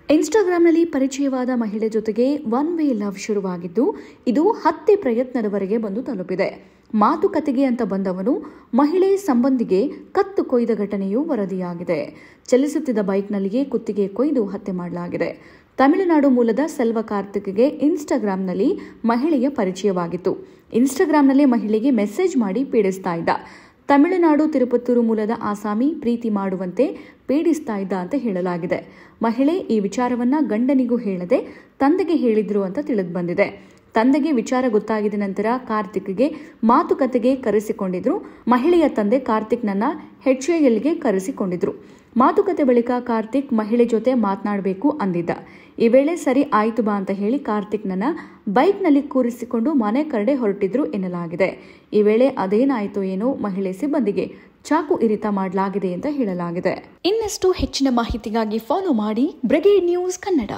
ಇನ್ಸ್ಟಾಗ್ರಾಂನಲ್ಲಿ ಪರಿಚಯವಾದ ಮಹಿಳೆ ಜೊತೆಗೆ one way love ಶುರುವಾಗಿದ್ದು ಇದು ಹತ್ಯೆ ಪ್ರಯತ್ನದವರೆಗೆ ಬಂದು ತಲುಪಿದೆ. ಮಾತುಕತೆಗೆ ಅಂತ ಬಂದವನು ಮಹಿಳೆ ಸಂಬಂಧಿಗೆ ಕತ್ತು ಕೊಯ್ದ ಘಟನೆಯೂ ವರದಿಯಾಗಿದೆ. ಚಲಿಸುತ್ತಿದ್ದ ಬೈಕ್ನಲ್ಲಿಯೇ ಕುತ್ತಿಗೆ ಕೊಯ್ದು ಹತ್ಯೆ ಮಾಡಲಾಗಿದೆ. ತಮಿಳುನಾಡು ಮೂಲದ ಸೆಲ್ವ ಕಾರ್ತಿಕ್ಗೆ ಇನ್ಸ್ಟಾಗ್ರಾಂನಲ್ಲಿ ಮಹಿಳೆಯ ಪರಿಚಯವಾಗಿತ್ತು. ಇನ್ಸ್ಟಾಗ್ರಾಂನಲ್ಲಿ ಮಹಿಳೆಗೆ ಮೆಸೇಜ್ ಮಾಡಿ ಪೀಡಿಸ್ತಾ ಇದ್ದ. ತಮಿಳುನಾಡು ತಿರುಪತ್ತೂರು ಮೂಲದ ಆಸಾಮಿ ಪ್ರೀತಿ ಮಾಡುವಂತೆ ಪೀಡಿಸ್ತಾ ಇದ್ದ ಅಂತ ಹೇಳಲಾಗಿದೆ. ಮಹಿಳೆ ಈ ವಿಚಾರವನ್ನ ಗಂಡನಿಗೂ ಹೇಳದೆ ತಂದೆಗೆ ಹೇಳಿದ್ರು ಅಂತ ತಿಳಿದು ಬಂದಿದೆ. ತಂದೆಗೆ ವಿಚಾರ ಗೊತ್ತಾಗಿದ ನಂತರ ಕಾರ್ತಿಕ್ಗೆ ಮಾತುಕತೆಗೆ ಕರೆಸಿಕೊಂಡಿದ್ರು. ಮಹಿಳೆಯ ತಂದೆ ಕಾರ್ತಿಕ್ನನ್ನ HALಗೆ ಕರೆಸಿಕೊಂಡಿದ್ರು. ಮಾತುಕತೆ ಬಳಿಕ ಕಾರ್ತಿಕ್ ಮಹಿಳೆ ಜೊತೆ ಮಾತನಾಡಬೇಕು ಅಂದಿದ್ದ. ಈ ವೇಳೆ ಸರಿ ಆಯ್ತು ಬಾ ಅಂತ ಹೇಳಿ ಕಾರ್ತಿಕ್ನನ್ನ ಬೈಕ್ನಲ್ಲಿ ಕೂರಿಸಿಕೊಂಡು ಮನೆ ಕರಡೆ ಹೊರಟಿದ್ರು ಎನ್ನಲಾಗಿದೆ. ಈ ವೇಳೆ ಅದೇನಾಯಿತು ಏನೋ ಮಹಿಳೆ ಸಿಬ್ಬಂದಿಗೆ ಚಾಕು ಇರಿತ ಮಾಡಲಾಗಿದೆ ಅಂತ ಹೇಳಲಾಗಿದೆ. ಇನ್ನಷ್ಟು ಹೆಚ್ಚಿನ ಮಾಹಿತಿಗಾಗಿ ಫಾಲೋ ಮಾಡಿ ಬ್ರಿಗೇಡ್ ನ್ಯೂಸ್ ಕನ್ನಡ.